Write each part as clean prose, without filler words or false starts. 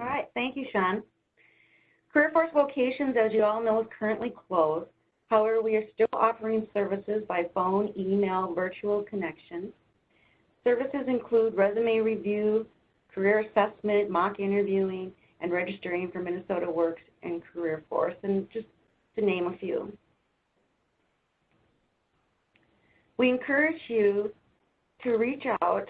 right, thank you, Sean. Career Force Vocations, as you all know, is currently closed. However, we are still offering services by phone, email, virtual connections. Services include resume review, career assessment, mock interviewing, and registering for Minnesota Works and Career Force, and just to name a few. We encourage you to reach out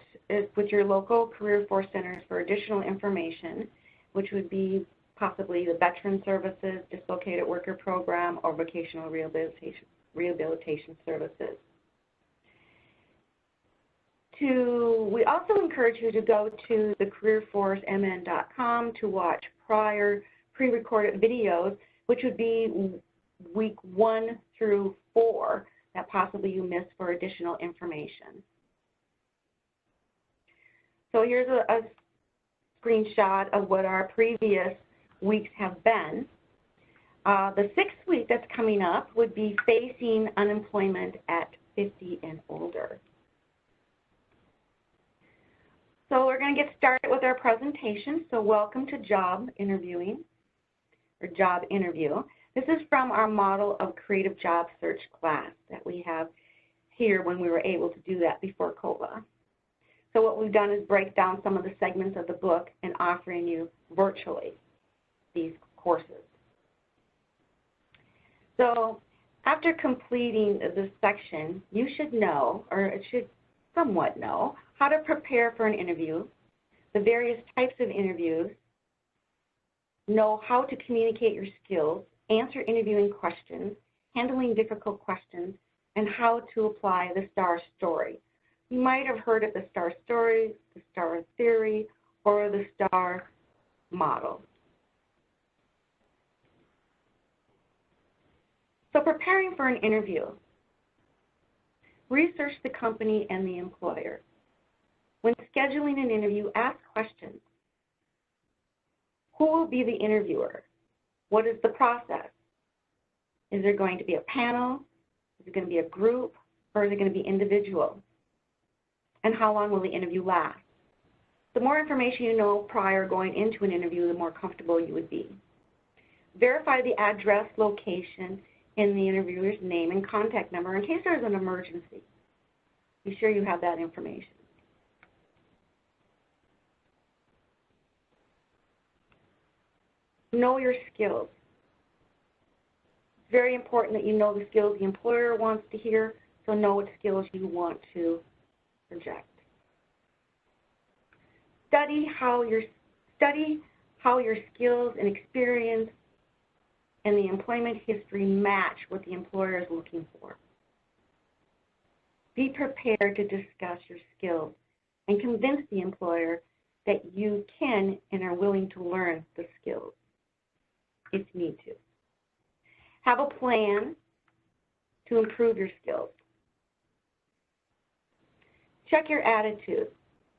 with your local Career Force centers for additional information, which would be possibly the Veteran Services, Dislocated Worker Program, or Vocational Rehabilitation Services. We also encourage you to go to the careerforcemn.com to watch prior pre-recorded videos, which would be week 1 through 4 that possibly you missed for additional information. So here's a screenshot of what our previous weeks have been. The 6th week that's coming up would be facing unemployment at 50 and older. So we're going to get started with our presentation. So welcome to job interviewing, or job interview. This is from our model of creative job search class that we have here when we were able to do that before COLA. So what we've done is break down some of the segments of the book and offering you virtually these courses. So after completing this section, you should know, or it should somewhat know, how to prepare for an interview, the various types of interviews, know how to communicate your skills, answer interviewing questions, handling difficult questions, and how to apply the STAR story. You might have heard of the STAR story, the STAR theory, or the STAR model. So preparing for an interview. Research the company and the employer. When scheduling an interview, ask questions. Who will be the interviewer? What is the process? Is there going to be a panel? Is it going to be a group? Or is it going to be individual? And how long will the interview last? The more information you know prior going into an interview, the more comfortable you would be. Verify the address, location, and the interviewer's name and contact number in case there's an emergency. Be sure you have that information. Know your skills. It's very important that you know the skills the employer wants to hear, so know what skills you want to project. Study how your skills and experience and the employment history match what the employer is looking for. Be prepared to discuss your skills and convince the employer that you can and are willing to learn the skills if you need to. Have a plan to improve your skills. Check your attitude.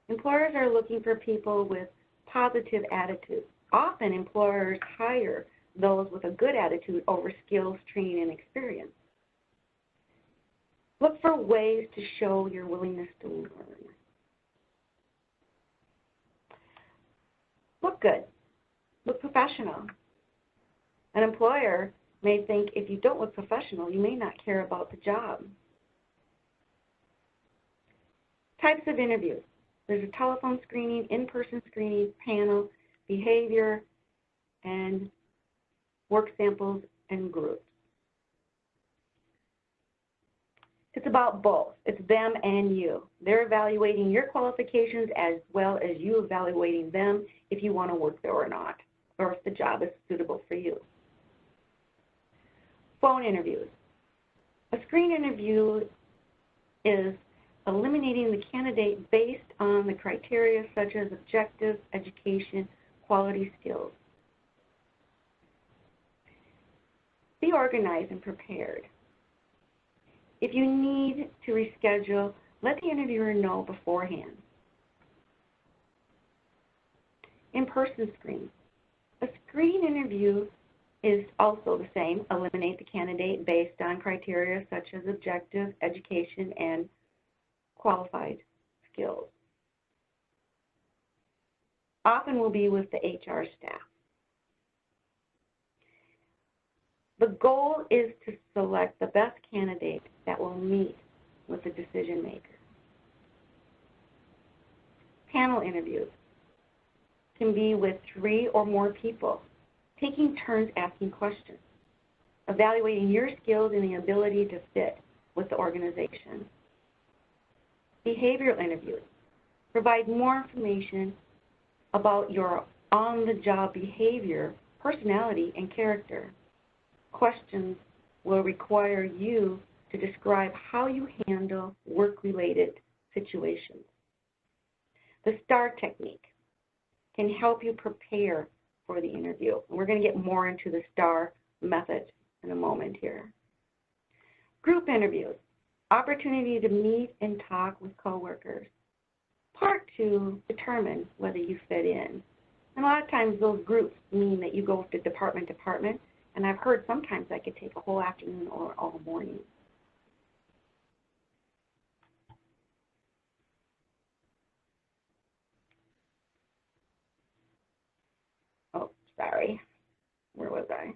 Employers are looking for people with positive attitudes. Often employers hire those with a good attitude over skills, training, and experience. Look for ways to show your willingness to learn. Look good. Look professional. An employer may think if you don't look professional, you may not care about the job. Types of interviews. There's a telephone screening, in-person screening, panel, behavior, and work samples and groups. It's about both. It's them and you. They're evaluating your qualifications as well as you evaluating them if you want to work there or not, or if the job is suitable for you. Phone interviews. A screen interview is eliminating the candidate based on the criteria such as objective, education, quality skills. Be organized and prepared. If you need to reschedule, let the interviewer know beforehand. In-person screen. A screen interview is also the same. Eliminate the candidate based on criteria such as objective, education, and qualified skills. often will be with the HR staff. The goal is to select the best candidate that will meet with the decision maker. Panel interviews can be with 3 or more people, taking turns asking questions, evaluating your skills and the ability to fit with the organization. Behavioral interviews provide more information about your on-the-job behavior, personality, and character. Questions will require you to describe how you handle work-related situations. The STAR technique can help you prepare for the interview. We're going to get more into the STAR method in a moment here. Group interviews, opportunity to meet and talk with coworkers. Part 2, determine whether you fit in. And a lot of times those groups mean that you go to department, and I've heard sometimes that could take a whole afternoon or all morning. Oh, sorry. Where was I?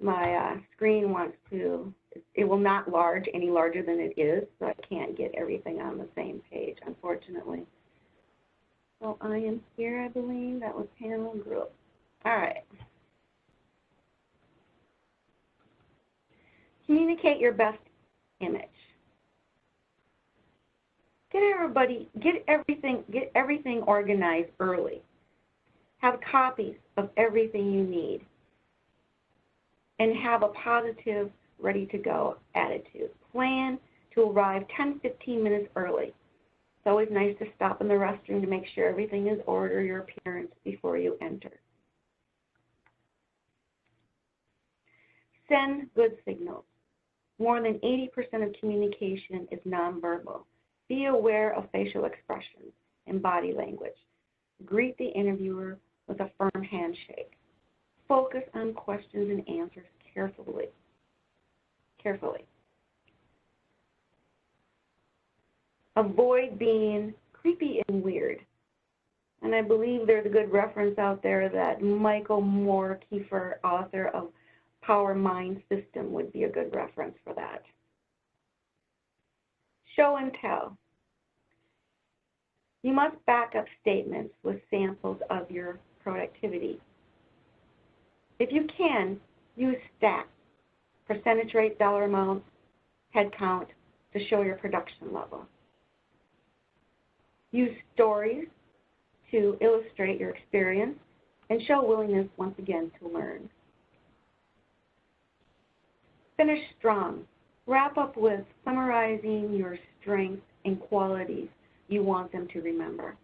My screen wants to, it will not large any larger than it is, so I can't get everything on the same page, unfortunately. So I am here, I believe. That was panel and group. All right. Communicate your best image. Get everything organized early. Have copies of everything you need. And have a positive, ready-to-go attitude. Plan to arrive 10-15 minutes early. It's always nice to stop in the restroom to make sure everything is order your appearance before you enter. Send good signals. More than 80% of communication is nonverbal. Be aware of facial expressions and body language. Greet the interviewer with a firm handshake. Focus on questions and answers carefully. Avoid being creepy and weird. And I believe there's a good reference out there that Michael Moore Kiefer, author of Power Mind System, would be a good reference for that. Show and tell. You must back up statements with samples of your productivity. If you can, use stats, percentage rate, dollar amounts, head count to show your production level. Use stories to illustrate your experience and show willingness once again to learn. Finish strong. Wrap up with summarizing your strengths and qualities you want them to remember.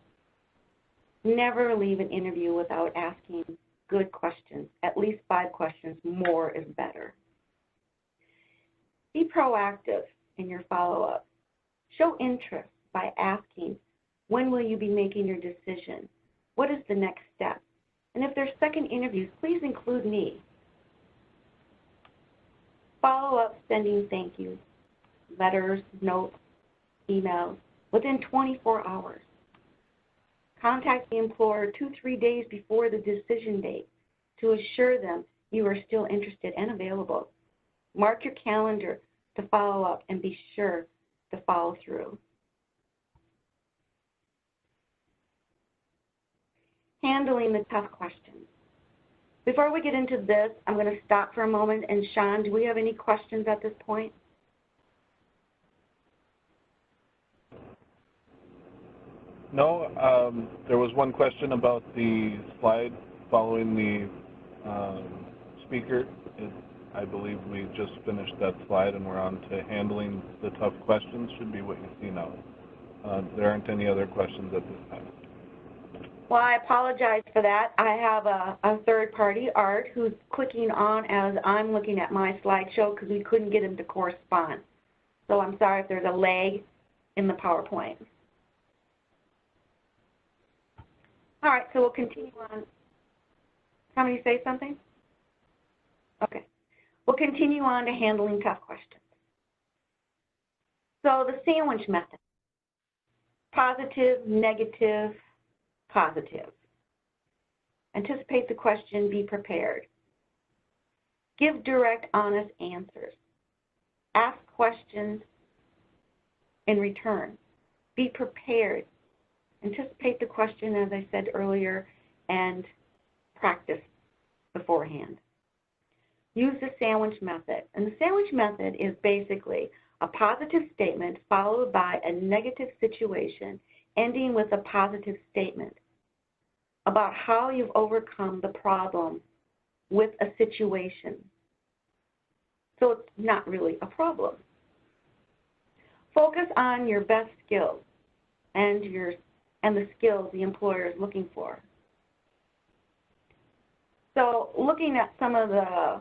Never leave an interview without asking good questions. At least 5 questions. More is better. Be proactive in your follow-up. Show interest by asking, when will you be making your decision? What is the next step? And if there's second interviews, please include me. Follow up sending thank yous, letters, notes, emails within 24 hours. Contact the employer 2-3 days before the decision date to assure them you are still interested and available. Mark your calendar to follow up and be sure to follow through. Handling the tough questions. Before we get into this, I'm going to stop for a moment. And Sean, do we have any questions at this point? No, there was one question about the slide following the speaker. I believe we just finished that slide and we're on to handling the tough questions, should be what you see now. There aren't any other questions at this time. Well, I apologize for that. I have a third party, Art, who's clicking on as I'm looking at my slideshow because we couldn't get him to correspond. So I'm sorry if there's a lag in the PowerPoint. All right, so we'll continue on. Somebody say something? Okay. We'll continue on to handling tough questions. So the sandwich method. Positive, negative, positive. Anticipate the question, be prepared. Give direct, honest answers. Ask questions in return. Be prepared. Anticipate the question, as I said earlier, and practice beforehand. Use the sandwich method. And the sandwich method is basically a positive statement followed by a negative situation, ending with a positive statement about how you've overcome the problem with a situation. So it's not really a problem. Focus on your best skills and the skills the employer is looking for. So looking at some of the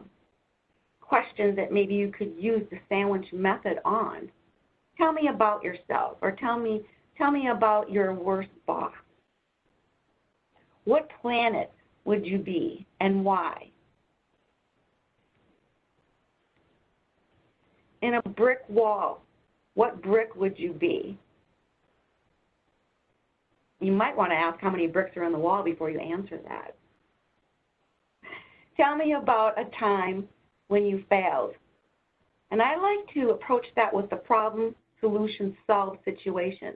questions that maybe you could use the sandwich method on, tell me about yourself, or tell me about your worst boss. What planet would you be and why? In a brick wall, what brick would you be? You might want to ask how many bricks are in the wall before you answer that. Tell me about a time when you failed. And I like to approach that with the problem, solution, solve situation.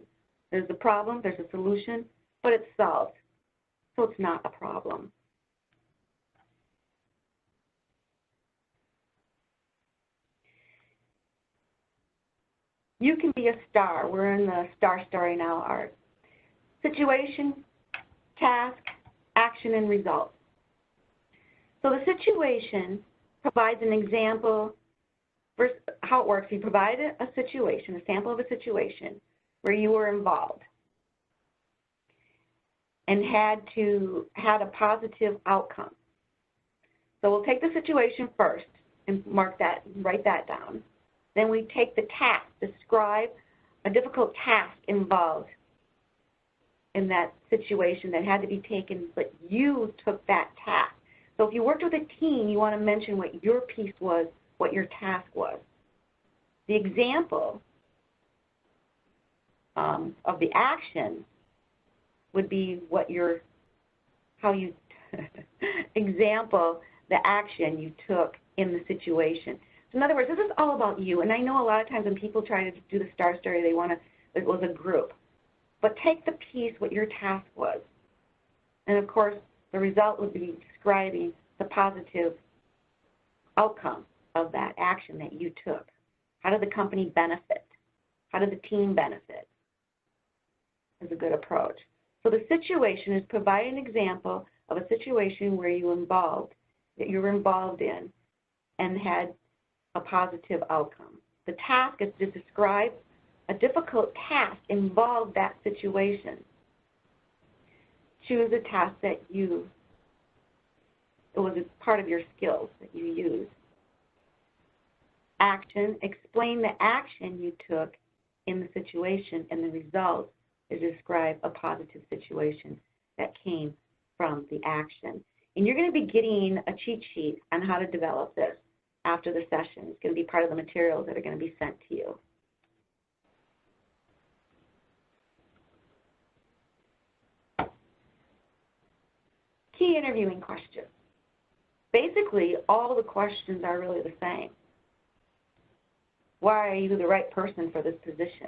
There's a problem, there's a solution, but it's solved. So it's not a problem. You can be a star. We're in the star story now art. Situation, task, action, and result. So the situation provides an example. First, how it works, you provide a situation, a sample of a situation where you were involved and had a positive outcome. So we'll take the situation first and write that down. Then we take the task, describe a difficult task involved in that situation that had to be taken, but you took that task. So if you worked with a team, you want to mention what your piece was, what your task was. The example of the action would be example the action you took in the situation. So in other words, this is all about you. And I know a lot of times when people try to do the STAR story, it was a group. But take the piece, what your task was. And of course, the result would be describing the positive outcome of that action that you took. How did the company benefit? How did the team benefit? Is a good approach. So the situation is provide an example of a situation where you were involved in and had a positive outcome. The task is to describe a difficult task involved that situation. Choose a task that it was a part of your skills that you used. Action, explain the action you took in the situation, and the result is describe a positive situation that came from the action. And you're going to be getting a cheat sheet on how to develop this after the session. It's going to be part of the materials that are going to be sent to you. Key interviewing questions. Basically, all the questions are really the same. Why are you the right person for this position?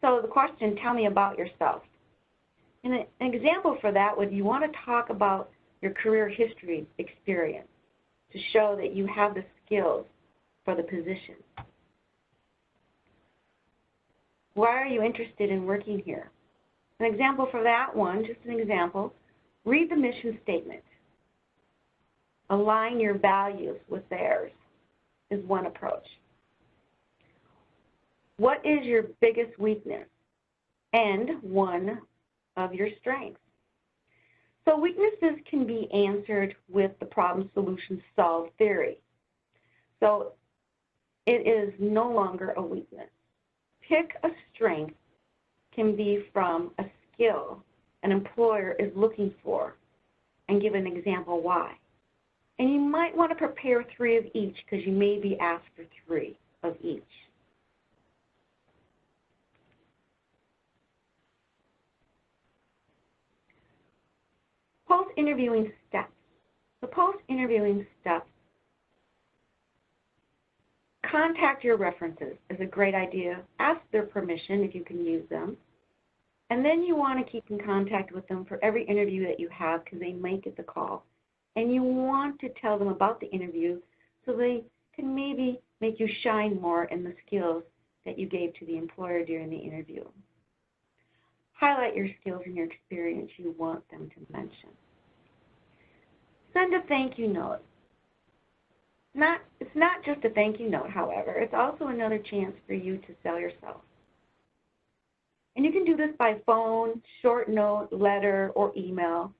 So the question, tell me about yourself. And an example for that would you want to talk about your career history experience to show that you have the skills for the position. Why are you interested in working here? An example for that one, just an example, read the mission statement. Align your values with theirs is one approach. What is your biggest weakness and one of your strengths? So weaknesses can be answered with the problem solution solve theory. So it is no longer a weakness. Pick a strength can be from a skill an employer is looking for and give an example why. And you might want to prepare 3 of each because you may be asked for 3 of each. post-interviewing steps. The post-interviewing steps, contact your references is a great idea. Ask their permission if you can use them. And then you want to keep in contact with them for every interview that you have because they might get the call. And you want to tell them about the interview so they can maybe make you shine more in the skills that you gave to the employer during the interview. Highlight your skills and your experience you want them to mention. Send a thank you note. It's not just a thank you note, however. It's also another chance for you to sell yourself. And you can do this by phone, short note, letter, or email.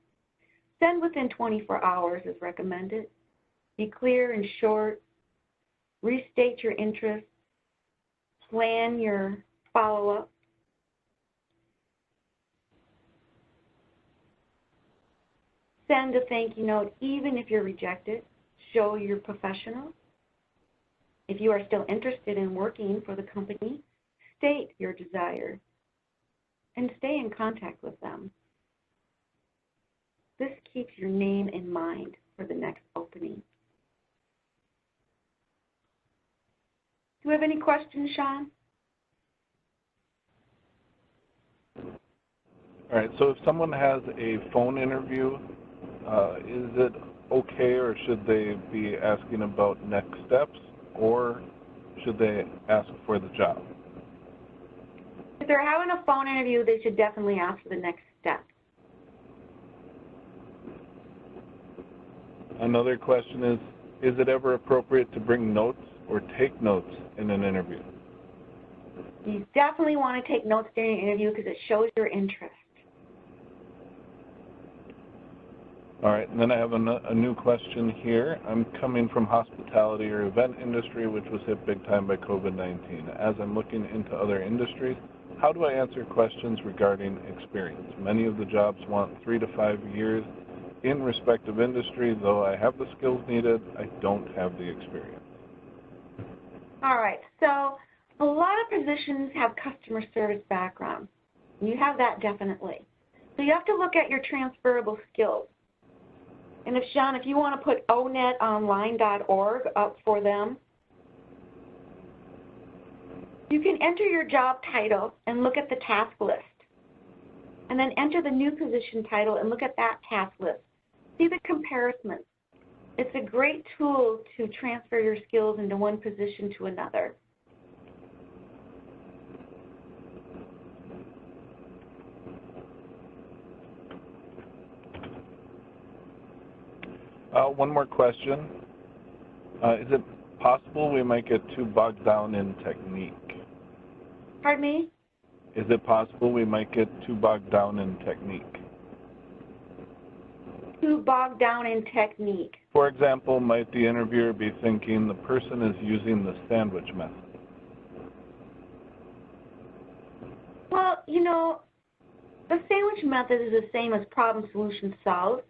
Send within 24 hours as recommended. Be clear and short. Restate your interests. Plan your follow-up. Send a thank you note even if you're rejected. Show you're professional. If you are still interested in working for the company, state your desire and stay in contact with them. This keeps your name in mind for the next opening. Do you have any questions, Sean? All right, so if someone has a phone interview, is it okay, or should they be asking about next steps, or should they ask for the job? If they're having a phone interview, they should definitely ask for the next step. Another question is it ever appropriate to bring notes or take notes in an interview? You definitely want to take notes during an interview because it shows your interest. All right, and then I have a new question here. I'm coming from hospitality or event industry, which was hit big time by COVID-19. As I'm looking into other industries, how do I answer questions regarding experience? Many of the jobs want 3 to 5 years in respective industry. Though I have the skills needed, I don't have the experience. All right, so a lot of positions have customer service background. You have that definitely. So you have to look at your transferable skills. And if, Sean, if you want to put onetonline.org up for them, you can enter your job title and look at the task list. And then enter the new position title and look at that task list. See the comparison. It's a great tool to transfer your skills into one position to another. One more question. Is it possible we might get too bogged down in technique? Pardon me? Is it possible we might get too bogged down in technique? Too bogged down in technique. For example, might the interviewer be thinking the person is using the sandwich method? Well, you know, the sandwich method is the same as problem, solution, solve.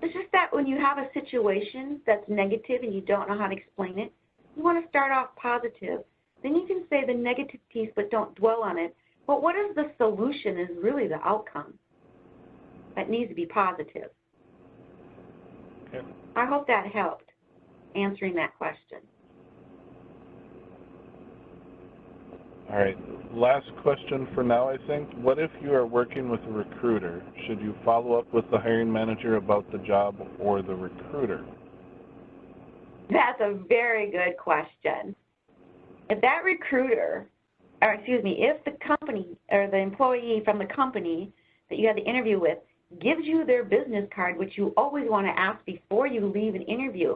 It's just that when you have a situation that's negative and you don't know how to explain it, you want to start off positive. Then you can say the negative piece, but don't dwell on it. But what is the solution is really the outcome that needs to be positive. Okay. I hope that helped answering that question. All right, last question for now, I think. What if you are working with a recruiter? Should you follow up with the hiring manager about the job or the recruiter? That's a very good question. If that recruiter, or excuse me, if the company or the employee from the company that you had the interview with gives you their business card, which you always want to ask before you leave an interview,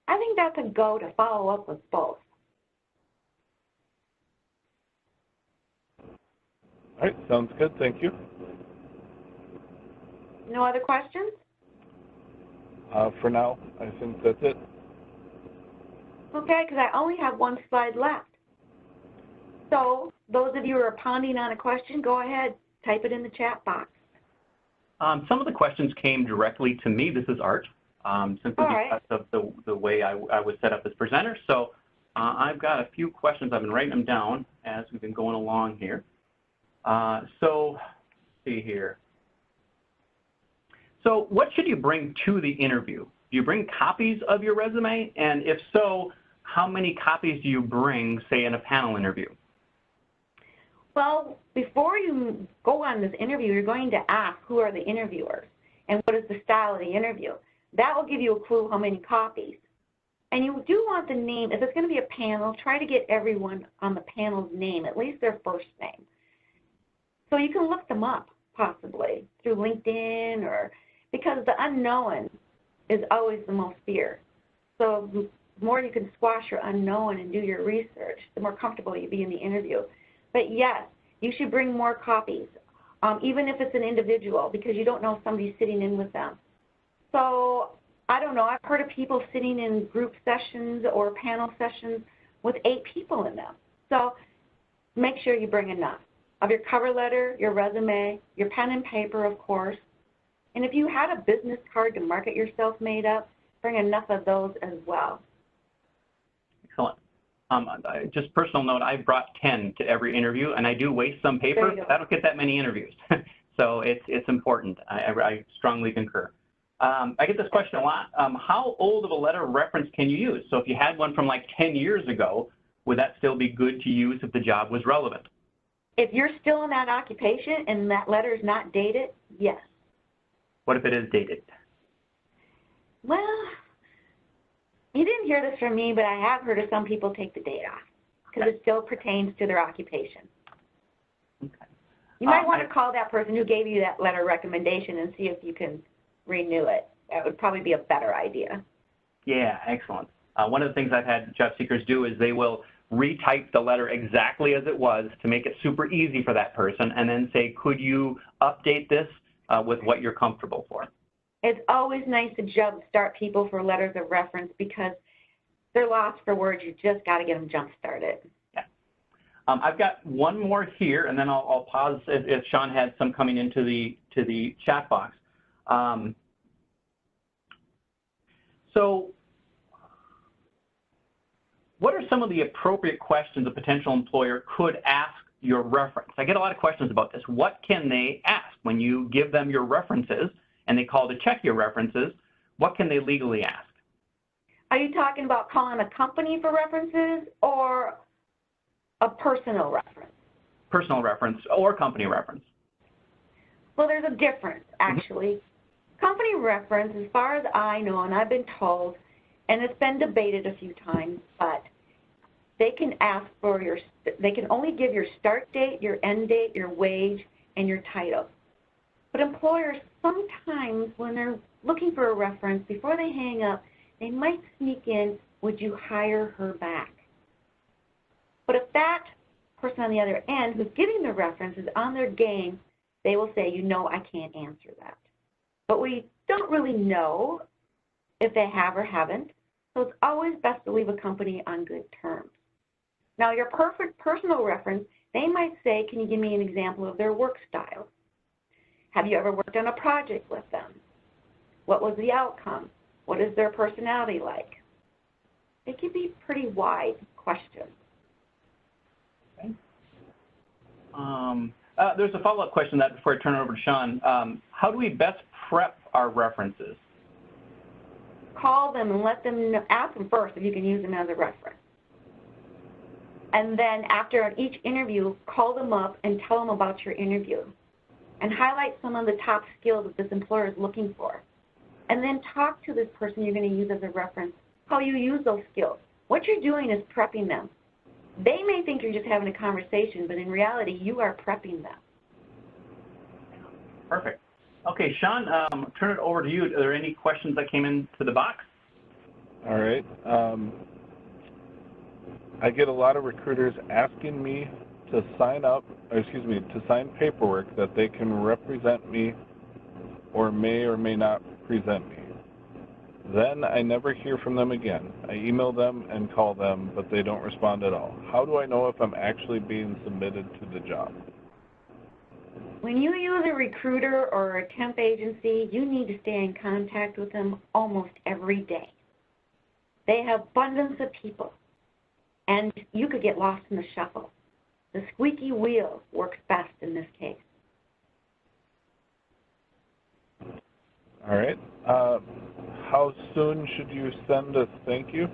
I think that's a go to follow up with both. All right, sounds good. Thank you. No other questions? For now, I think that's it. Okay, because I only have one slide left. So those of you who are pondering on a question, go ahead, type it in the chat box. Some of the questions came directly to me. This is Art, simply because of the way I was set up as presenter. So I've got a few questions. I've been writing them down as we've been going along here. So let's see here. So what should you bring to the interview? Do you bring copies of your resume? And if so, how many copies do you bring, say, in a panel interview? Well, before you go on this interview, you're going to ask who are the interviewers and what is the style of the interview. That will give you a clue how many copies. And you do want the name. If it's going to be a panel, try to get everyone on the panel's name, at least their first name. So you can look them up, possibly, through LinkedIn or because the unknown is always the most fear. So the more you can squash your unknown and do your research, the more comfortable you'll be in the interview. But yes, you should bring more copies, even if it's an individual, because you don't know if somebody's sitting in with them. So I don't know, I've heard of people sitting in group sessions or panel sessions with 8 people in them. So make sure you bring enough of your cover letter, your resume, your pen and paper, of course. And if you had a business card to market yourself made up, bring enough of those as well. Excellent. Just personal note, I've brought 10 to every interview, and I do waste some paper. I don't get that many interviews. So it's important. I strongly concur. I get this question a lot. How old of a letter of reference can you use? So if you had one from like 10 years ago, would that still be good to use if the job was relevant? If you're still in that occupation and that letter is not dated, yes. What if it is dated? Well, you didn't hear this from me, but I have heard of some people take the date off because it still pertains to their occupation. Okay. You might want to call that person who gave you that letter recommendation and see if you can renew it. That would probably be a better idea. Yeah, excellent. One of the things I've had job seekers do is they will retype the letter exactly as it was to make it super easy for that person and then say, could you update this with what you're comfortable for? It's always nice to jumpstart people for letters of reference because they're lost for words. You just got to get them jump-started. Yeah. I've got one more here, and then I'll pause if Sean had some coming into the chat box. So what are some of the appropriate questions a potential employer could ask your reference? I get a lot of questions about this. What can they ask when you give them your references and they call to check your references? What can they legally ask? Are you talking about calling a company for references or a personal reference? Personal reference or company reference. Well, there's a difference, actually. Company reference, as far as I know, and I've been told, and it's been debated a few times, but they can ask for they can only give your start date, your end date, your wage, and your title. But employers sometimes, when they're looking for a reference, before they hang up, they might sneak in, would you hire her back? But if that person on the other end who's giving the reference is on their game, they will say, you know, I can't answer that. But we don't really know if they have or haven't, so it's always best to leave a company on good terms. Now, your perfect personal reference, they might say, can you give me an example of their work style? Have you ever worked on a project with them? What was the outcome? What is their personality like? They can be pretty wide questions. Okay. There's a follow-up question that before I turn it over to Sean. How do we best prep our references? Call them and let them know, ask them first if you can use them as a reference. And then after each interview, call them up and tell them about your interview and highlight some of the top skills that this employer is looking for. And then talk to this person you're going to use as a reference, how you use those skills. What you're doing is prepping them. They may think you're just having a conversation, but in reality, you are prepping them. Perfect. Okay, Sean, turn it over to you. Are there any questions that came into the box? All right. I get a lot of recruiters asking me to sign up, or excuse me, to sign paperwork that they can represent me or may not present me. Then I never hear from them again. I email them and call them, but they don't respond at all. How do I know if I'm actually being submitted to the job? When you use a recruiter or a temp agency, you need to stay in contact with them almost every day. They have abundance of people, and you could get lost in the shuffle. The squeaky wheel works best in this case. All right. How soon should you send a thank you?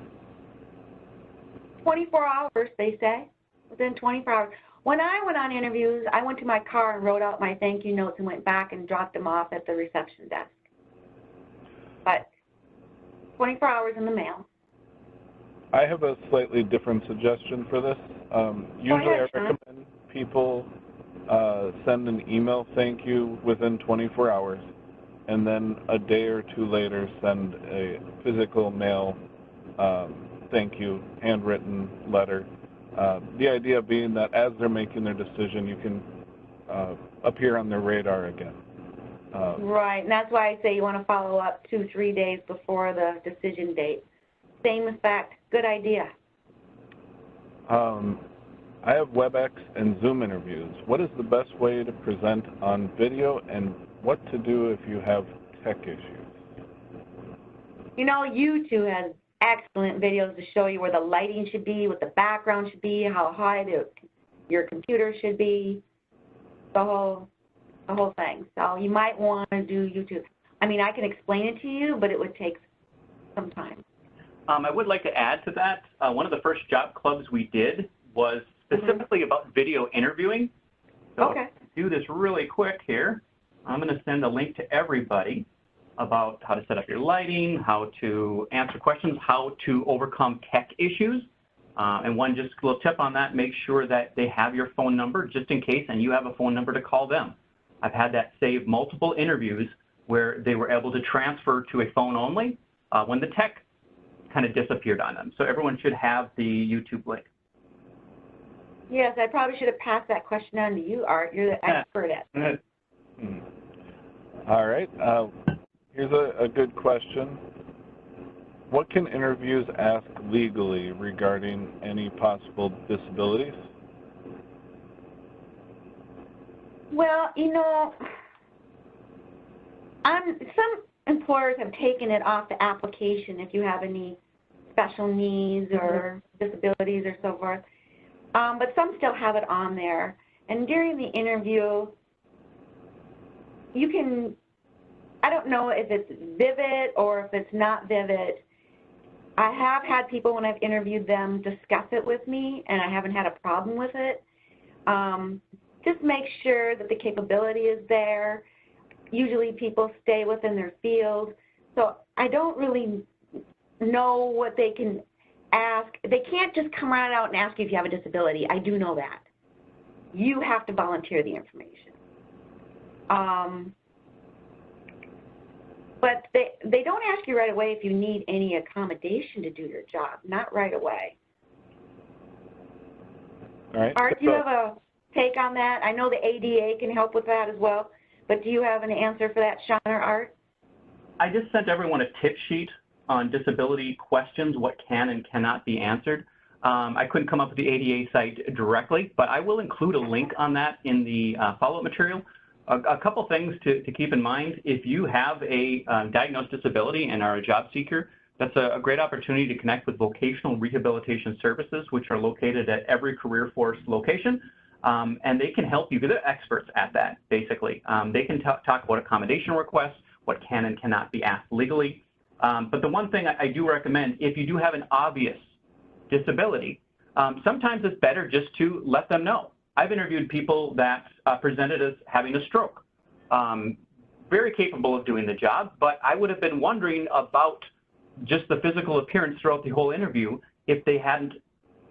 24 hours, they say, within 24 hours. When I went on interviews, I went to my car and wrote out my thank you notes and went back and dropped them off at the reception desk. But 24 hours in the mail. I have a slightly different suggestion for this. Usually I recommend people send an email thank you within 24 hours, and then a day or two later send a physical mail thank you, handwritten letter. The idea being that as they're making their decision, you can appear on their radar again. Right, and that's why I say you want to follow up 2-3 days before the decision date. Same effect. Good idea. I have WebEx and Zoom interviews. What is the best way to present on video, and what to do if you have tech issues? You know, YouTube has excellent videos to show you where the lighting should be, what the background should be, how high your computer should be, the whole thing. So you might want to do YouTube. I mean, I can explain it to you, but it would take some time. I would like to add to that, one of the first job clubs we did was specifically about video interviewing. So okay. To do this really quick here, I'm going to send a link to everybody about how to set up your lighting, how to answer questions, how to overcome tech issues. And one just little tip on that, make sure that they have your phone number just in case, and you have a phone number to call them. I've had that save multiple interviews where they were able to transfer to a phone only when the tech kind of disappeared on them. So everyone should have the YouTube link. Yes, I probably should have passed that question on to you, Art. You're the expert at it. All right. Here's a good question. What can interviews ask legally regarding any possible disabilities? Well, you know, some employers have taken it off the application if you have any special needs or disabilities or so forth. But some still have it on there. And during the interview, you can, I don't know if it's vivid or if it's not vivid. I have had people, when I've interviewed them, discuss it with me, and I haven't had a problem with it. Just make sure that the capability is there. Usually people stay within their field. So I don't really know what they can ask. They can't just come right out and ask you if you have a disability. I do know that. You have to volunteer the information. But they don't ask you right away if you need any accommodation to do your job. Not right away. All right. Art, do you have a take on that? I know the ADA can help with that as well, but do you have an answer for that, Sean or Art? I just sent everyone a tip sheet on disability questions, what can and cannot be answered. I couldn't come up with the ADA site directly, but I will include a link on that in the follow-up material. A couple things to keep in mind. If you have a diagnosed disability and are a job seeker, that's a great opportunity to connect with vocational rehabilitation services, which are located at every Career Force location. And they can help you. They're experts at that, basically. They can talk about accommodation requests, what can and cannot be asked legally. But the one thing I do recommend, if you do have an obvious disability, sometimes it's better just to let them know. I've interviewed people that presented as having a stroke. Very capable of doing the job, but I would have been wondering about just the physical appearance throughout the whole interview if they hadn't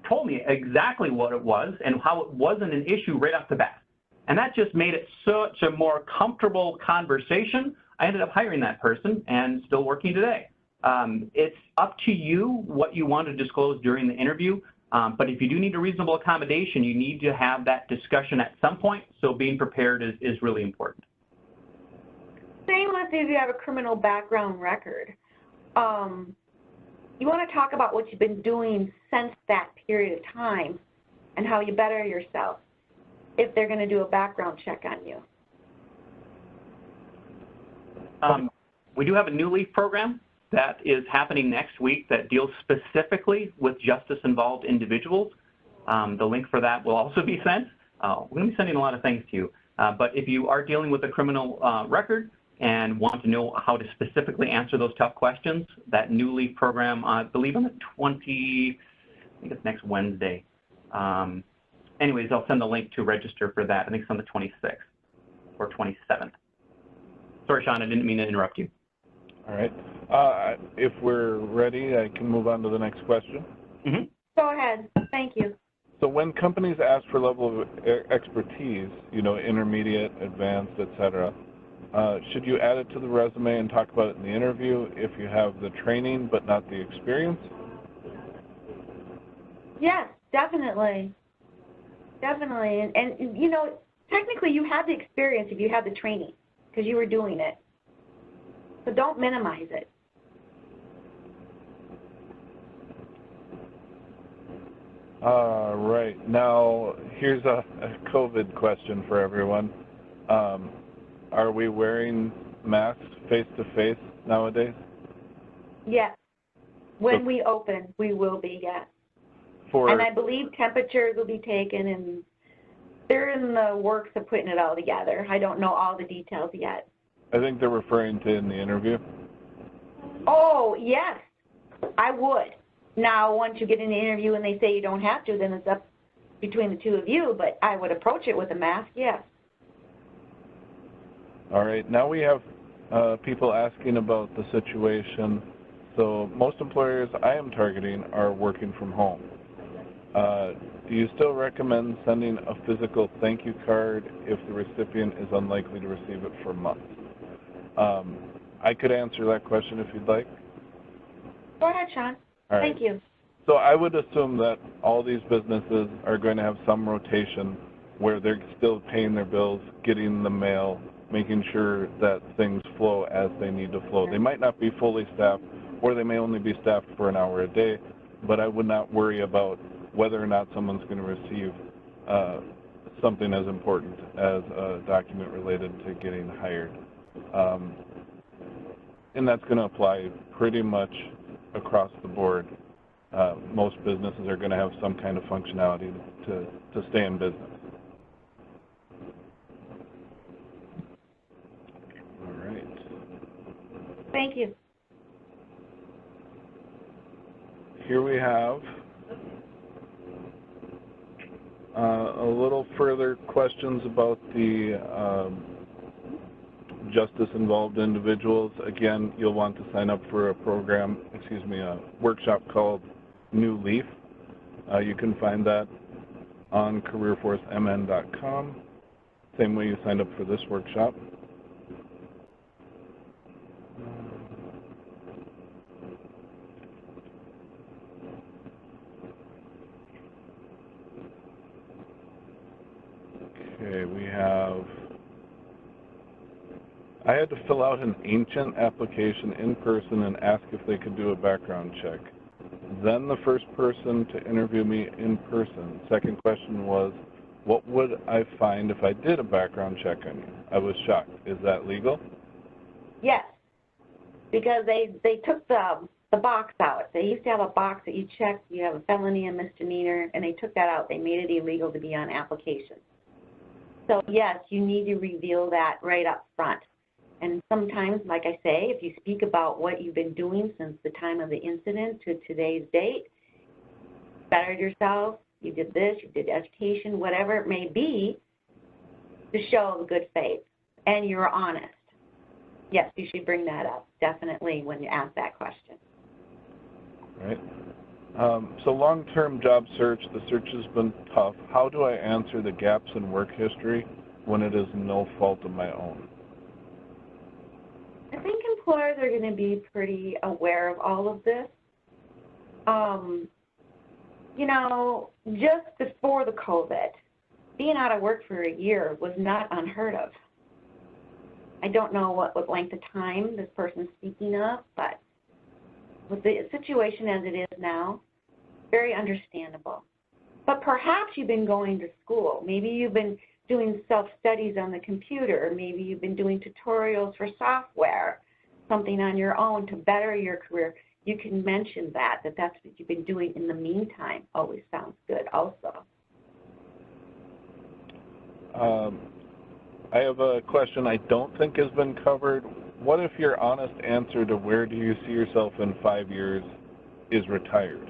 told me exactly what it was and how it wasn't an issue right off the bat. And that just made it such a more comfortable conversation. I ended up hiring that person and still working today. It's up to you what you want to disclose during the interview. But if you do need a reasonable accommodation, you need to have that discussion at some point. So being prepared is really important. Same with if you have a criminal background record. You want to talk about what you've been doing since that period of time and how you better yourself if they're going to do a background check on you. We do have a new LEAF program that is happening next week that deals specifically with justice-involved individuals. The link for that will also be sent. We're going to be sending a lot of things to you. But if you are dealing with a criminal record, and want to know how to specifically answer those tough questions, that New Leaf program, I believe on the I think it's next Wednesday. Anyways, I'll send the link to register for that. I think it's on the 26th or 27th. Sorry, Sean, I didn't mean to interrupt you. All right. If we're ready, I can move on to the next question. Mm-hmm. Go ahead. Thank you. So when companies ask for level of expertise, you know, intermediate, advanced, et cetera, should you add it to the resume and talk about it in the interview if you have the training but not the experience? Yes, definitely. Definitely. And you know, technically you have the experience if you have the training because you were doing it. So don't minimize it. Right. Now, here's a COVID question for everyone. Are we wearing masks face-to-face nowadays? Yes. When we open, we will be, yes. And I believe temperatures will be taken, and they're in the works of putting it all together. I don't know all the details yet. I think they're referring to in the interview. Oh, yes, I would. Now, once you get in the interview and they say you don't have to, then it's up between the two of you, but I would approach it with a mask, yes. All right. Now we have people asking about the situation. So most employers I am targeting are working from home. Do you still recommend sending a physical thank you card if the recipient is unlikely to receive it for months? I could answer that question if you'd like. Go ahead, Sean. All right. Thank you. So I would assume that all these businesses are going to have some rotation where they're still paying their bills, getting the mail, making sure that things flow as they need to flow. They might not be fully staffed, or they may only be staffed for an hour a day, but I would not worry about whether or not someone's going to receive something as important as a document related to getting hired. And that's going to apply pretty much across the board. Most businesses are going to have some kind of functionality to stay in business. All right. Thank you. Here we have a little further questions about the justice-involved individuals. Again, you'll want to sign up for a workshop called New Leaf. You can find that on careerforcemn.com, same way you signed up for this workshop. Okay, I had to fill out an ancient application in person and ask if they could do a background check. Then the first person to interview me in person. Second question was, what would I find if I did a background check on you? I was shocked. Is that legal? Yes, because they took the box out. They used to have a box that you check, you have a felony and misdemeanor, and they took that out. They made it illegal to be on applications. So yes, you need to reveal that right up front. And sometimes, like I say, if you speak about what you've been doing since the time of the incident to today's date, bettered yourself, you did this, you did education, whatever it may be, to show good faith, and you're honest. Yes, you should bring that up, definitely, when you ask that question. Right. So long-term job search, the search has been tough. How do I answer the gaps in work history when it is no fault of my own? I think employers are going to be pretty aware of all of this. You know, just before the COVID, being out of work for a year was not unheard of. I don't know what length of time this person's speaking of, but with the situation as it is now, very understandable. But perhaps you've been going to school. Maybe you've been doing self-studies on the computer. Maybe you've been doing tutorials for software, something on your own to better your career. You can mention that's what you've been doing in the meantime. Always sounds good also. I have a question I don't think has been covered. What if your honest answer to where do you see yourself in 5 years is retired?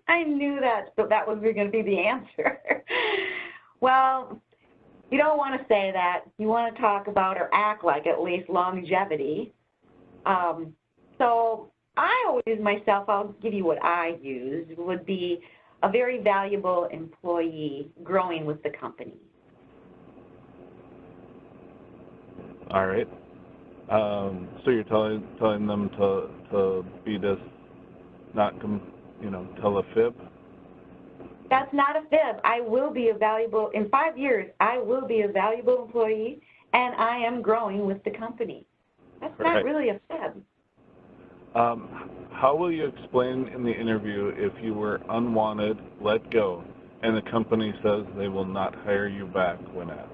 I knew that, so that was going to be the answer. Well, you don't want to say that. You want to talk about or act like at least longevity. So I always myself, I'll give you what I use, would be a very valuable employee growing with the company. All right. So you're telling them to be this, not tell a fib? That's not a fib. I will be a valuable, in 5 years, I will be a valuable employee, and I am growing with the company. That's not really a fib. How will you explain in the interview if you were unwanted, let go, and the company says they will not hire you back when asked?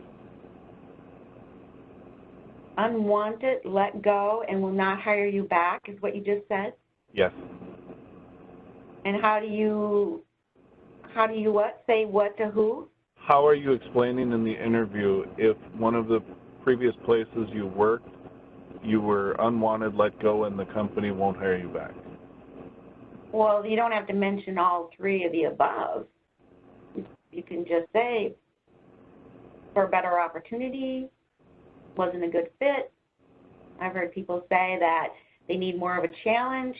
Unwanted, let go, and will not hire you back is what you just said? Yes. And how do you what? Say what to who? How are you explaining in the interview if one of the previous places you worked, you were unwanted, let go, and the company won't hire you back? Well, you don't have to mention all three of the above. You can just say, for a better opportunity, wasn't a good fit. I've heard people say that they need more of a challenge,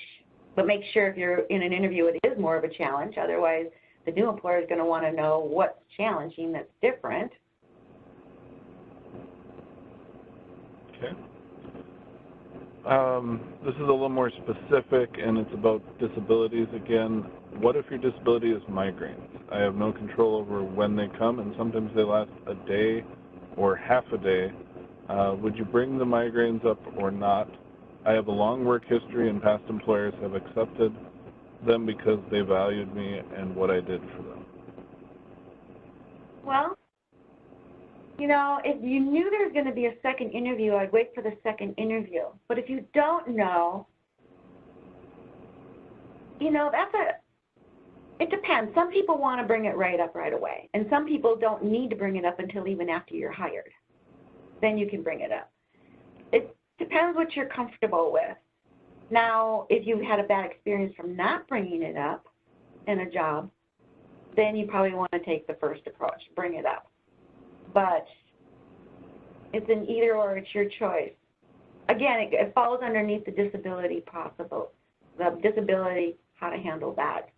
but make sure if you're in an interview it is more of a challenge. Otherwise, the new employer is going to want to know what's challenging that's different. Okay. This is a little more specific, and it's about disabilities again. What if your disability is migraines? I have no control over when they come, and sometimes they last a day or half a day. Would you bring the migraines up or not? I have a long work history, and past employers have accepted them because they valued me and what I did for them. Well, if you knew there was going to be a second interview, I'd wait for the second interview. But if you don't know, it depends. Some people want to bring it right up right away, and some people don't need to bring it up until even after you're hired. Then you can bring it up. It depends what you're comfortable with. Now, if you had a bad experience from not bringing it up in a job, then you probably want to take the first approach, bring it up. But it's an either or, it's your choice. Again, it falls underneath the disability how to handle that.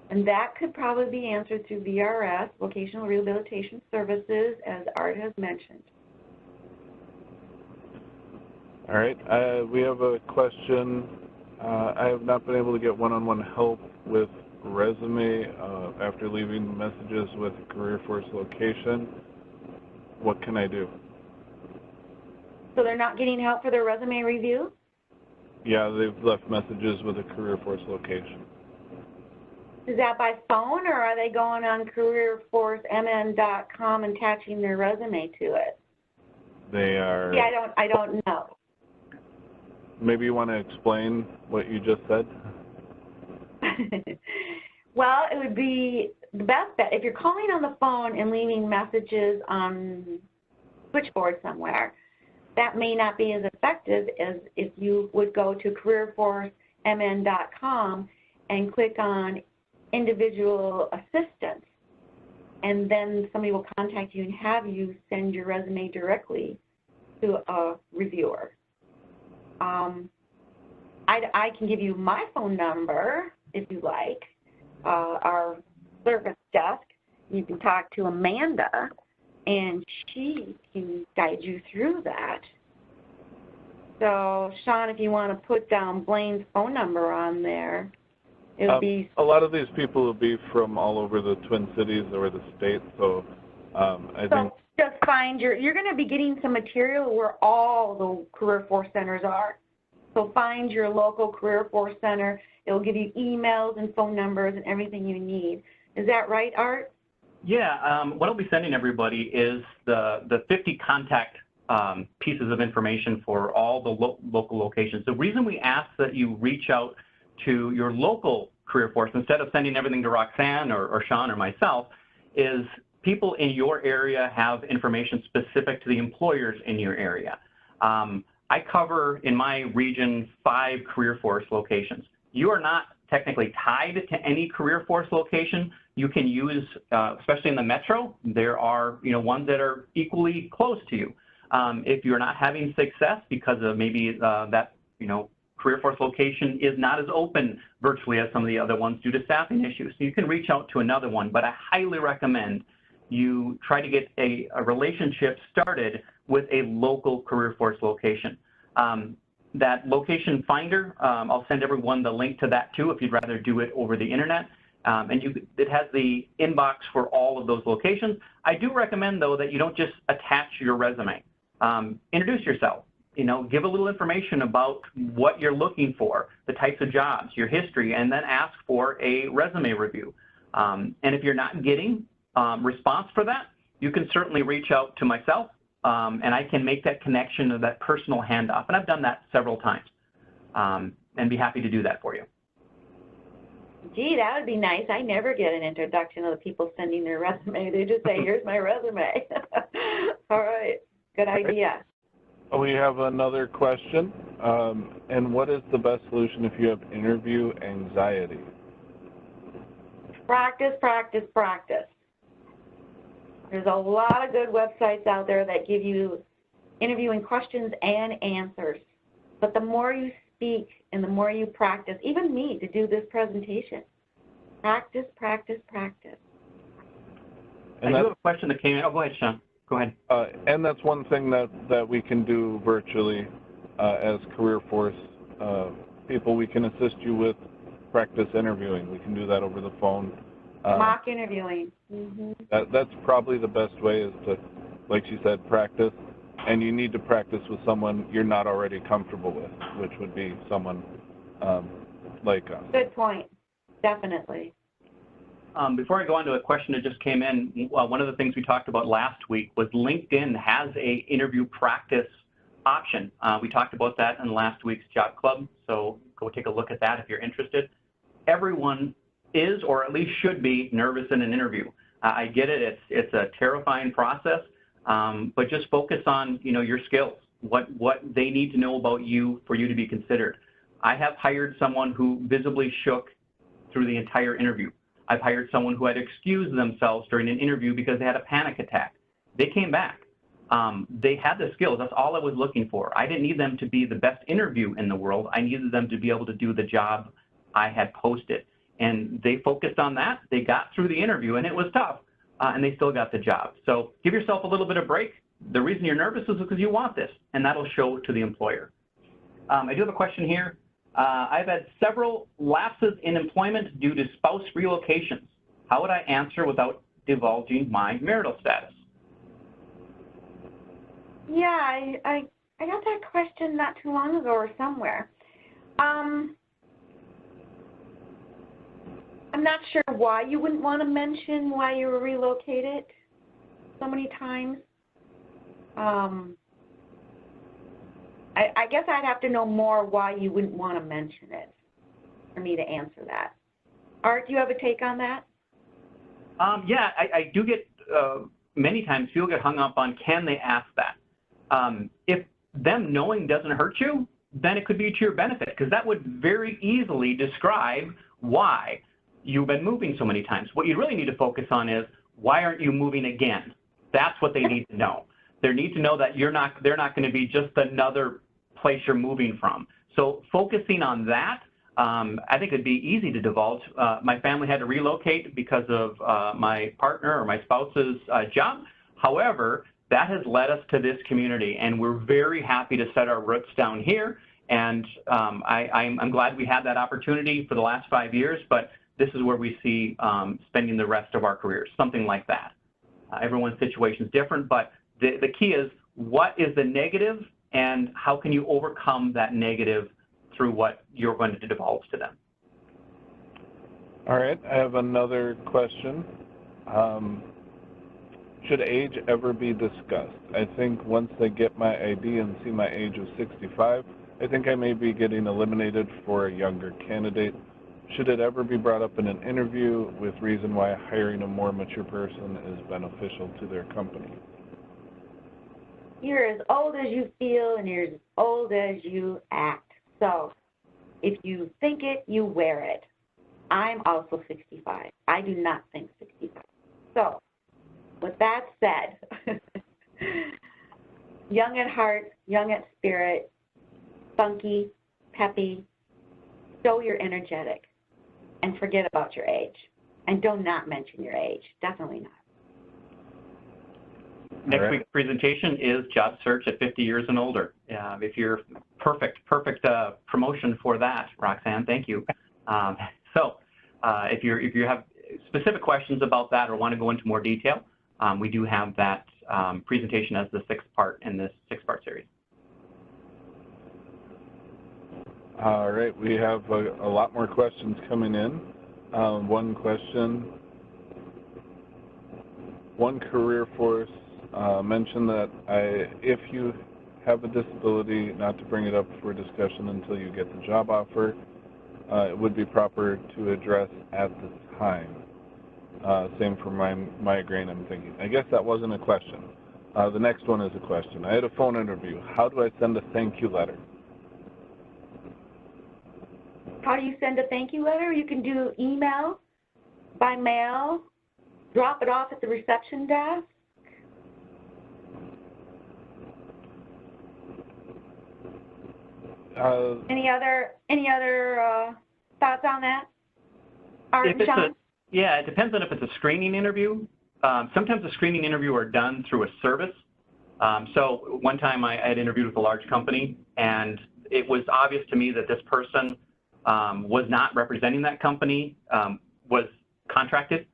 And that could probably be answered through VRS, Vocational Rehabilitation Services, as Art has mentioned. All right. We have a question. I have not been able to get one-on-one help with resume after leaving messages with Career Force location. What can I do? So they're not getting help for their resume review? Yeah, they've left messages with a Career Force location. Is that by phone, or are they going on careerforcemn.com and attaching their resume to it? They are. Yeah, I don't know. Maybe you want to explain what you just said? Well, it would be the best bet. If you're calling on the phone and leaving messages on switchboard somewhere, that may not be as effective as if you would go to careerforcemn.com and click on individual assistance, and then somebody will contact you and have you send your resume directly to a reviewer. I can give you my phone number if you like, our service desk. You can talk to Amanda, and she can guide you through that. So, Sean, if you want to put down Blaine's phone number on there, it would be... A lot of these people will be from all over the Twin Cities or the state, so I think... Just find you're going to be getting some material where all the Career Force centers are. So find your local Career Force center. It will give you emails and phone numbers and everything you need. Is that right, Art? Yeah, what I'll be sending everybody is the 50 contact pieces of information for all the local locations. The reason we ask that you reach out to your local Career Force instead of sending everything to Roxanne or Sean or myself is people in your area have information specific to the employers in your area. I cover, in my region, 5 career force locations. You are not technically tied to any career force location. You can use, especially in the metro, there are ones that are equally close to you. If you're not having success because of maybe that career force location is not as open virtually as some of the other ones due to staffing issues, so you can reach out to another one. But I highly recommend you try to get a relationship started with a local career force location. That location finder, I'll send everyone the link to that too if you'd rather do it over the internet. And it has the inbox for all of those locations. I do recommend, though, that you don't just attach your resume. Introduce yourself. Give a little information about what you're looking for, the types of jobs, your history, and then ask for a resume review. And if you're not getting response for that, you can certainly reach out to myself, and I can make that connection of that personal handoff. And I've done that several times, and be happy to do that for you. Gee, that would be nice. I never get an introduction of the people sending their resume. They just say, here's my resume. All right, good idea. We have another question. And what is the best solution if you have interview anxiety? Practice, practice, practice. There's a lot of good websites out there that give you interviewing questions and answers. But the more you speak and the more you practice, even me to do this presentation, practice, practice, practice. And I do have a question that came in. Oh, go ahead, Sean. Go ahead. And that's one thing that we can do virtually as career force people. We can assist you with practice interviewing. We can do that over the phone. Mock interviewing. Mm-hmm. That's probably the best way is to, like she said, practice. And you need to practice with someone you're not already comfortable with, which would be someone like us. Good point. Definitely. Before I go on to a question that just came in, one of the things we talked about last week was LinkedIn has a interview practice option. We talked about that in last week's Job Club, so go take a look at that if you're interested. Everyone is, or at least should be, nervous in an interview. I get it. It's a terrifying process, but just focus on your skills, what they need to know about you for you to be considered. I have hired someone who visibly shook through the entire interview. I've hired someone who had excused themselves during an interview because they had a panic attack. They came back. They had the skills. That's all I was looking for. I didn't need them to be the best interview in the world. I needed them to be able to do the job I had posted. And they focused on that. They got through the interview, and it was tough, and they still got the job. So give yourself a little bit of break. The reason you're nervous is because you want this, and that'll show to the employer. I do have a question here. I've had several lapses in employment due to spouse relocations. How would I answer without divulging my marital status? Yeah, I got that question not too long ago or somewhere. I'm not sure why you wouldn't want to mention why you were relocated so many times. I guess I'd have to know more why you wouldn't want to mention it for me to answer that. Art, do you have a take on that? Yeah, I do get, many times people get hung up on can they ask that. If them knowing doesn't hurt you, then it could be to your benefit, because that would very easily describe why you've been moving so many times. What you really need to focus on is why aren't you moving again? That's what they need to know. They need to know that they're not going to be just another place you're moving from. So focusing on that, I think it'd be easy to divulge. My family had to relocate because of my partner or my spouse's job. However, that has led us to this community, and we're very happy to set our roots down here. And I'm glad we had that opportunity for the last 5 years, but this is where we see spending the rest of our careers, something like that. Everyone's situation is different, but the key is what is the negative and how can you overcome that negative through what you're going to divulge to them. All right, I have another question. Should age ever be discussed? I think once they get my ID and see my age of 65, I think I may be getting eliminated for a younger candidate. Should it ever be brought up in an interview with reason why hiring a more mature person is beneficial to their company? You're as old as you feel and you're as old as you act. So if you think it, you wear it. I'm also 65. I do not think 65. So with that said, young at heart, young at spirit, funky, peppy, show you're energetic, and forget about your age. And do not mention your age. Definitely not. Next week's presentation is Job Search at 50 years and older. If you're perfect promotion for that, Roxanne, thank you. If you have specific questions about that or want to go into more detail, we do have that presentation as the 6th part in this 6-part series. All right, we have a lot more questions coming in. One question, one career force mentioned that if you have a disability, not to bring it up for discussion until you get the job offer, it would be proper to address at the time. Same for my migraine, I'm thinking. I guess that wasn't a question. The next one is a question. I had a phone interview. How do I send a thank you letter? How do you send a thank you letter? You can do email, by mail, drop it off at the reception desk. Any other thoughts on that? Art and Sean? Yeah, it depends on if it's a screening interview. Sometimes a screening interview are done through a service. So one time I had interviewed with a large company, and it was obvious to me that this person was not representing that company, was contracted.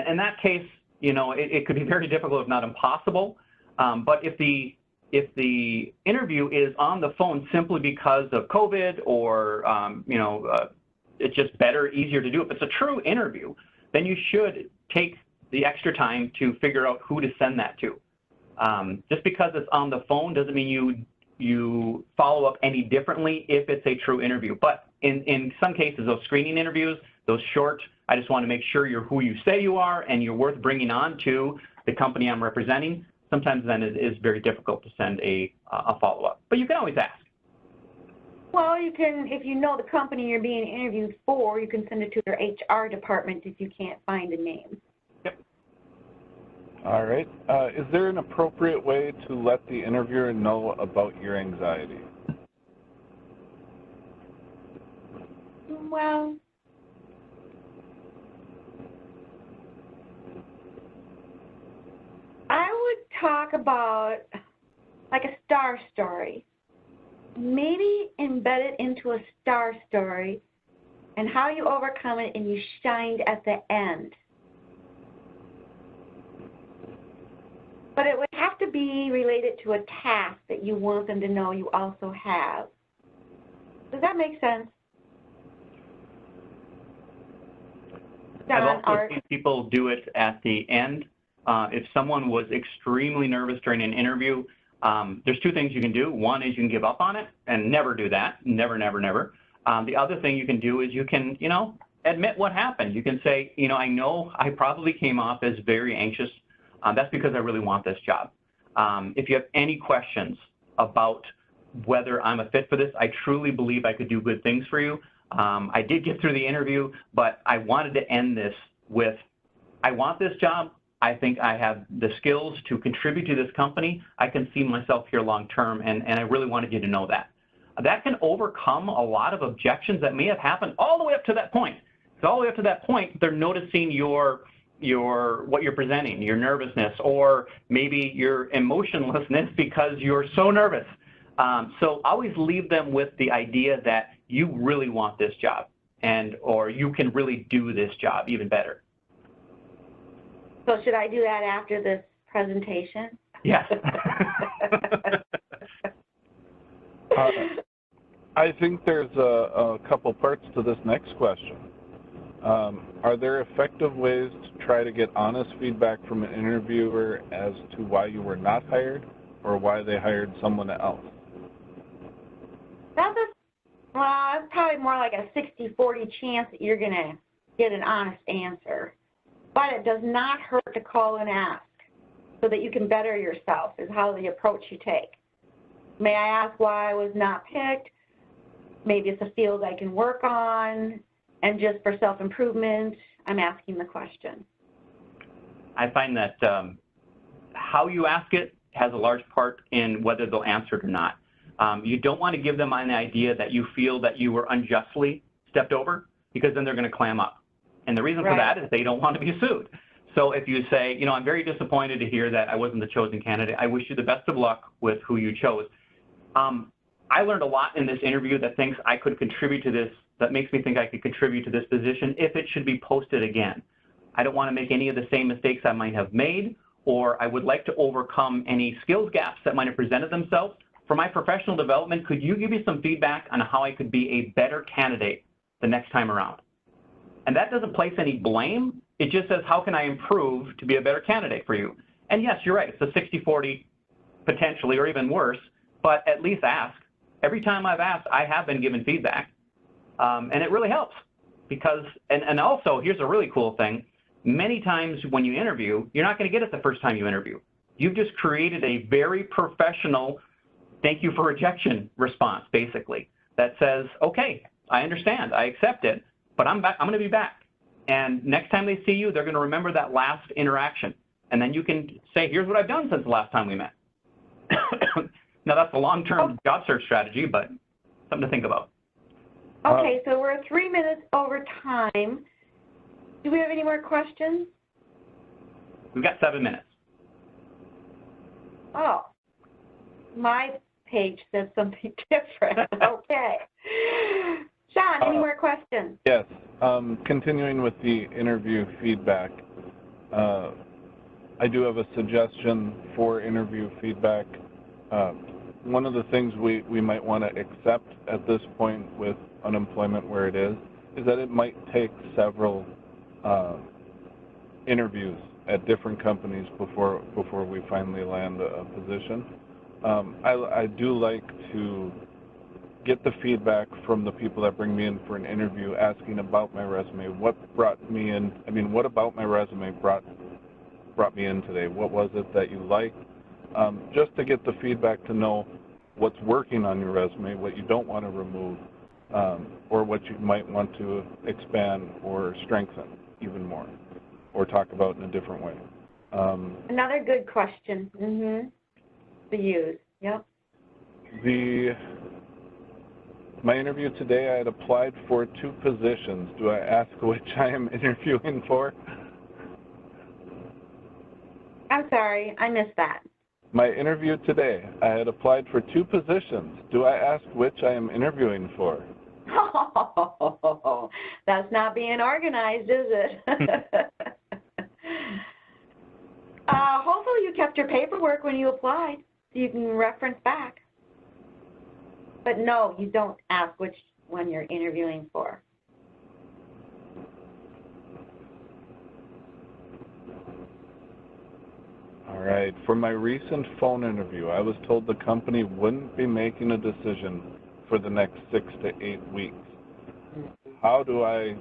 In that case, you know, it could be very difficult, if not impossible. But if the interview is on the phone simply because of COVID or, it's just better, easier to do. If it's a true interview, then you should take the extra time to figure out who to send that to. Just because it's on the phone doesn't mean you follow up any differently if it's a true interview. But in some cases, those screening interviews, those short, I just want to make sure you're who you say you are and you're worth bringing on to the company I'm representing. Sometimes then it is very difficult to send a follow-up. But you can always ask. Well, you can, if you know the company you're being interviewed for, you can send it to their HR department if you can't find a name. Yep. All right. Is there an appropriate way to let the interviewer know about your anxiety? Well, I would talk about like a star story. Maybe embed it into a star story and how you overcome it and you shined at the end. But it would have to be related to a task that you want them to know you also have. Does that make sense? I've also seen people do it at the end. If someone was extremely nervous during an interview, there's 2 things you can do. One is you can give up on it and never do that. Never, never, never. The other thing you can do is you can, admit what happened. You can say, I know I probably came off as very anxious. That's because I really want this job. If you have any questions about whether I'm a fit for this, I truly believe I could do good things for you. I did get through the interview, but I wanted to end this with, I want this job. I think I have the skills to contribute to this company. I can see myself here long term, and I really wanted you to know that. That can overcome a lot of objections that may have happened all the way up to that point. So all the way up to that point, they're noticing what you're presenting, your nervousness, or maybe your emotionlessness because you're so nervous. So always leave them with the idea that you really want this job, or you can really do this job even better. So should I do that after this presentation? Yes. I think there's a couple parts to this next question. Are there effective ways to try to get honest feedback from an interviewer as to why you were not hired or why they hired someone else? That's Well, it's probably more like a 60-40 chance that you're going to get an honest answer. But it does not hurt to call and ask so that you can better yourself is how the approach you take. May I ask why I was not picked? Maybe it's a field I can work on. And just for self-improvement, I'm asking the question. I find that how you ask it has a large part in whether they'll answer it or not. You don't want to give them an idea that you feel that you were unjustly stepped over, because then they're going to clam up. And the reason for that is they don't want to be sued. So if you say, you know, I'm very disappointed to hear that I wasn't the chosen candidate. I wish you the best of luck with who you chose. I learned a lot in this interview that thinks I could contribute to this, that makes me think I could contribute to this position if it should be posted again. I don't want to make any of the same mistakes I might have made, or I would like to overcome any skills gaps that might have presented themselves. For my professional development, could you give me some feedback on how I could be a better candidate the next time around? And that doesn't place any blame. It just says, how can I improve to be a better candidate for you? And yes, you're right. It's a 60-40 potentially, or even worse, but at least ask. Every time I've asked, I have been given feedback. And it really helps because, and also, here's a really cool thing. Many times when you interview, you're not going to get it the first time you interview. You've just created a very professional thank you for rejection response, basically, that says, okay, I understand, I accept it, but I'm going to be back. And next time they see you, they're going to remember that last interaction. And then you can say, here's what I've done since the last time we met. Now, that's a long-term job search strategy, but something to think about. Okay, so we're 3 minutes over time. Do we have any more questions? We've got 7 minutes. Oh, my page says something different. Okay. Sean, any more questions? Yes. Continuing with the interview feedback, I do have a suggestion for interview feedback. One of the things we might want to accept at this point with unemployment where it is that it might take several interviews at different companies before we finally land a position. I do like to get the feedback from the people that bring me in for an interview asking about my resume. What brought me in? I mean, what about my resume brought me in today? What was it that you liked? Just to get the feedback to know what's working on your resume, what you don't want to remove, or what you might want to expand or strengthen even more, or talk about in a different way. Another good question to use. Yep. My interview today, I had applied for 2 positions. Do I ask which I am interviewing for? I'm sorry, I missed that. My interview today, I had applied for 2 positions. Do I ask which I am interviewing for? Oh, that's not being organized, is it? Hopefully you kept your paperwork when you applied, so you can reference back. But no, you don't ask which one you're interviewing for. All right. For my recent phone interview, I was told the company wouldn't be making a decision for the next 6 to 8 weeks. How do I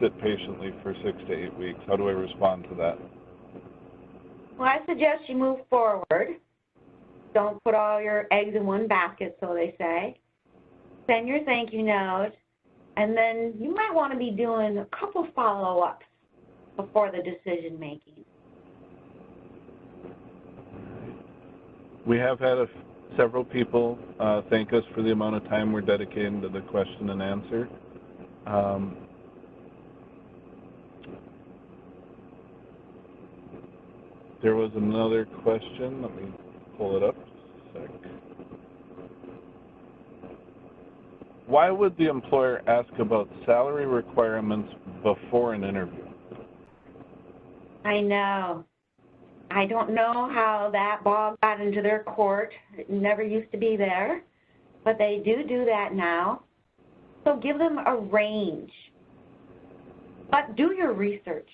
sit patiently for 6 to 8 weeks? How do I respond to that? Well, I suggest you move forward. Don't put all your eggs in one basket, so they say. Send your thank you note, and then you might want to be doing a couple follow-ups before the decision making. We have had several people thank us for the amount of time we're dedicating to the question and answer. There was another question. Let me pull it up a sec. Why would the employer ask about salary requirements before an interview? I know. I don't know how that ball got into their court. It never used to be there, but they do that now. So give them a range. But do your research.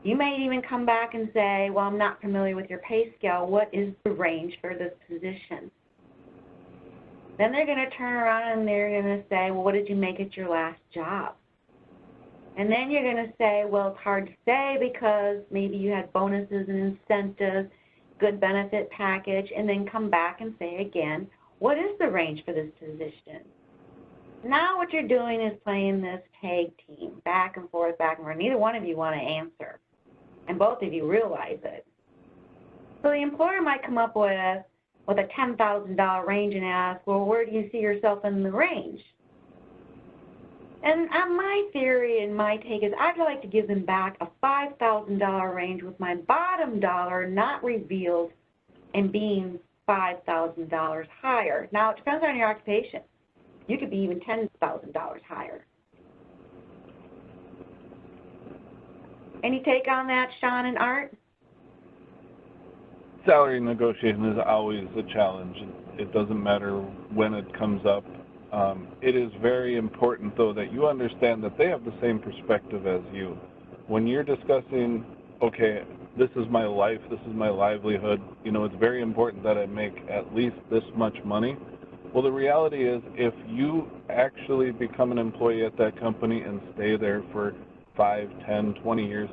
You may even come back and say, well, I'm not familiar with your pay scale. What is the range for this position? Then they're going to turn around and they're going to say, well, what did you make at your last job? And then you're going to say, well, it's hard to say because maybe you had bonuses and incentives, good benefit package, and then come back and say again, what is the range for this position? Now what you're doing is playing this tag team, back and forth, back and forth. Neither one of you want to answer, and both of you realize it. So the employer might come up with a $10,000 range and ask, well, where do you see yourself in the range? And my theory and my take is I'd like to give them back a $5,000 range with my bottom dollar not revealed and being $5,000 higher. Now, it depends on your occupation. You could be even $10,000 higher. Any take on that, Sean and Art? Salary negotiation is always a challenge. It doesn't matter when it comes up. It is very important, though, that you understand that they have the same perspective as you. When you're discussing, okay, this is my life, this is my livelihood, you know, it's very important that I make at least this much money. Well, the reality is if you actually become an employee at that company and stay there for 5, 10, 20 years,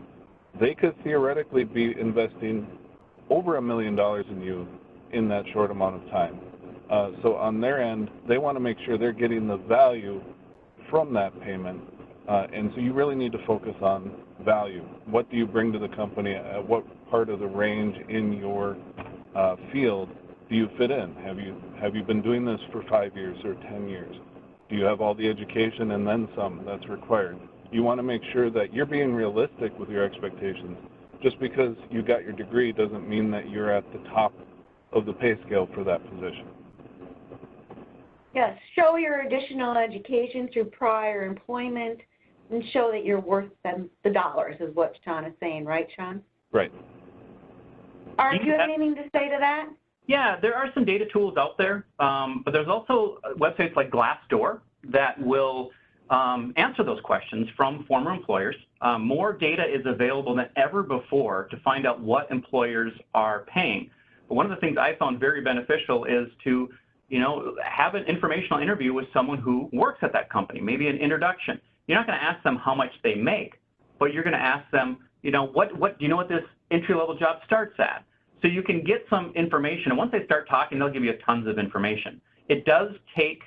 they could theoretically be investing over $1 million in you in that short amount of time. So on their end, they want to make sure they're getting the value from that payment. And so you really need to focus on value. What do you bring to the company? What part of the range in your field do you fit in? Have you been doing this for 5 years or 10 years? Do you have all the education and then some that's required? You want to make sure that you're being realistic with your expectations. Just because you got your degree doesn't mean that you're at the top of the pay scale for that position. Yes, show your additional education through prior employment and show that you're worth them the dollars is what Sean is saying, right, Sean? Right. Art, do you have anything to say to that? Yeah, there are some data tools out there, but there's also websites like Glassdoor that will answer those questions from former employers. More data is available than ever before to find out what employers are paying. But one of the things I found very beneficial is to, you know, have an informational interview with someone who works at that company, maybe an introduction. You're not going to ask them how much they make, but you're going to ask them, you know, what do you know what this entry-level job starts at? So you can get some information, and once they start talking, they'll give you tons of information. It does take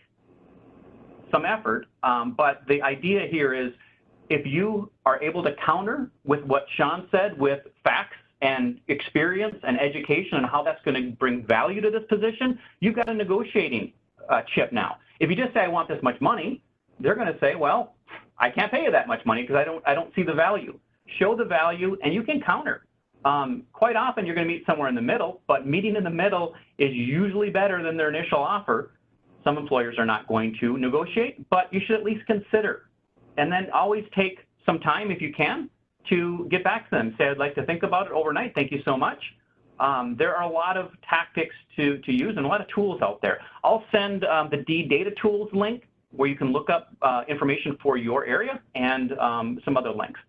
some effort, but the idea here is if you are able to counter with what Sean said with facts and experience and education and how that's going to bring value to this position, you've got a negotiating chip now. If you just say, I want this much money, they're going to say, well, I can't pay you that much money because I don't see the value. Show the value, and you can counter. Quite often, you're going to meet somewhere in the middle, but meeting in the middle is usually better than their initial offer. Some employers are not going to negotiate, but you should at least consider. And then always take some time, if you can, to get back to them. Say, I'd like to think about it overnight. Thank you so much. There are a lot of tactics to use and a lot of tools out there. I'll send the D-Data Tools link where you can look up information for your area and some other links.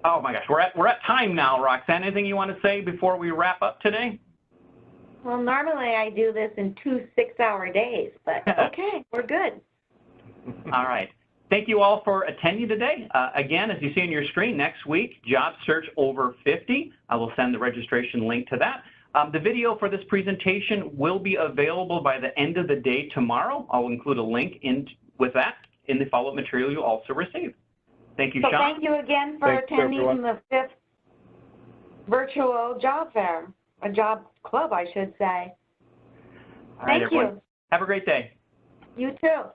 Oh my gosh, we're at time now, Roxanne. Anything you want to say before we wrap up today? Well, normally I do this in 2 6-hour days, but okay, we're good. All right. Thank you all for attending today. Again, as you see on your screen, next week, Job Search Over 50. I will send the registration link to that. The video for this presentation will be available by the end of the day tomorrow. I'll include a link with that in the follow-up material you also receive. Thank you, Sean. Thank you again for attending the 5th virtual job fair, a job club, I should say. All right, Thank you. Have a great day. You too.